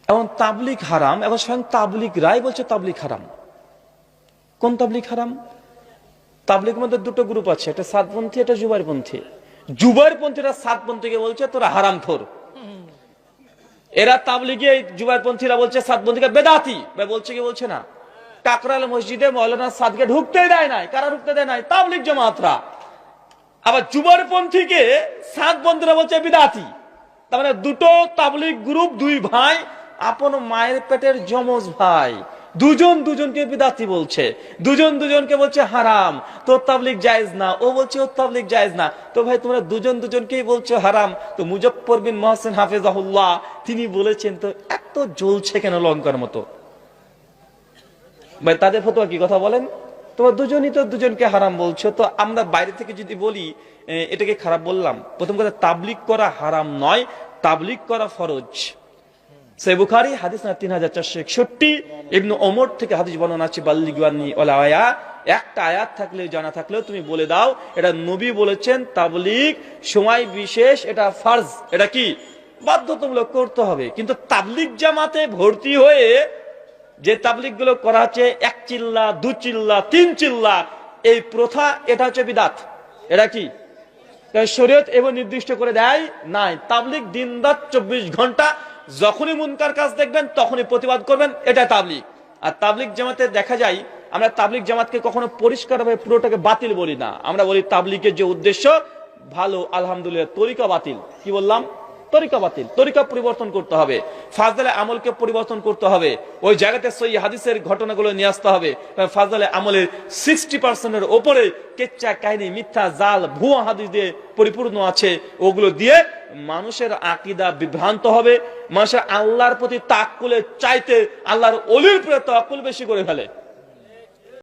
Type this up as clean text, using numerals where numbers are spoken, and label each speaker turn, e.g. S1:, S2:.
S1: এখন তাবলিগ হারাম, এখন স্বয়ং তাবলিগ রায় বলছে তাবলিগ হারাম। কোন তাবলিগ হারাম? তাবলিগের মধ্যে দুটো গ্রুপ আছে, একটা সাতপন্থী, একটা জুবাইরপন্থী। জুবাইরপন্থীরা সাতপন্থীকে বলছে তোরা হারামখোর। এরা তাবলিগে জুবাইরপন্থীরা বলছে সাতপন্থীকে বেদাতি। বলছে কি বলছে না? কাকরাইল মসজিদে মাওলানা সাদকে ঢুকতে দেয় নাই। কারা ঢুকতে দেয় নাই? তাবলিগ জামাতরা। আবার জুবাইরপন্থীকে সাতপন্থীরা বলছে বিদাতি। তার মানে দুটো তাবলিগ গ্রুপ, দুই ভাই, আপন মায়ের পেটের যমজ ভাই, দুজন দুজনকে বিদাতি বলছে, দুজন দুজনকে বলছে হারাম। তোর তাবলিগ জায়েজ না, ও বলছে ওর তাবলিগ জায়েজ না। তো ভাই তোমরা দুজন দুজনকেই বলছো হারাম, তো মুজফফর বিন মুহসিন হাফেজাহুল্লাহ তিনি বলেছেন, তো এত জ্বলছে কেন লঙ্কার মতো? ভাই তাদের ফতোয়া কি কথা বলেন? তোমরা দুজনই তো দুজনকে হারাম বলছো, তো আমরা বাইরে থেকে যদি বলি এটাকে খারাপ বললাম? প্রথম কথা, তাবলিগ করা হারাম নয়, তাবলিগ করা ফরজ। সহিহ বুখারী হাদিস 3461, ইবনে ওমর থেকে হাদিস বর্ণনা আছে, বাল্লিগানি ওয়ালা আয়া, একটা আয়াত থাকলে জানা থাকলেও তুমি বলে দাও। এটা নবী বলেছেন, তাবলিগ সময় বিশেষ, এটা ফরজ, এটা কি বাধ্যতামূলক করতে হবে। কিন্তু তাবলিগ জামাতে ভর্তি হয়ে যে তাবলিগ গুলো করা হচ্ছে, এক চিল্লা, দু চিল্লা, তিন চিল্লা, এই প্রথা, এটা হচ্ছে বিদাত। এটা কি শরীয়ত এবং নির্দিষ্ট করে দেয় নাই। তাবলিগ দিন রাত 24 ঘন্টা, যখনই মুনকার কাজ দেখবেন তখনই প্রতিবাদ করবেন, এটা তাবলিগ। আর তাবলিগ জামাতে দেখা যায়, আমরা তাবলিগ জামাতকে কখনো পরিষ্কারভাবে পুরোটাকে বাতিল বলি না। আমরা বলি তাবলিগের যে উদ্দেশ্য ভালো, আলহামদুলিল্লাহ, তরিকা বাতিল। কি বললাম? তরিকা বাতিল, তরিকা পরিবর্তন করতে হবে, ফাজলে আমলকে পরিবর্তন করতে হবে, ওই জায়গাতে সহিহ হাদিসের ঘটনাগুলো নিয়ে আসতে হবে। ফাজলে আমলের 60% ওপরে কেচ্চা কাহিনী, মিথ্যা, জাল, ভুয়া হাদিস দিয়ে পরিপূর্ণ আছে। ওগুলো দিয়ে মানুষের আকীদা বিভ্রান্ত হবে, মানুষের আল্লাহর প্রতি তাওয়াক্কুলের চাইতে আল্লাহর ওলির প্রতি তাওয়াক্কুল বেশি করে ফেলে।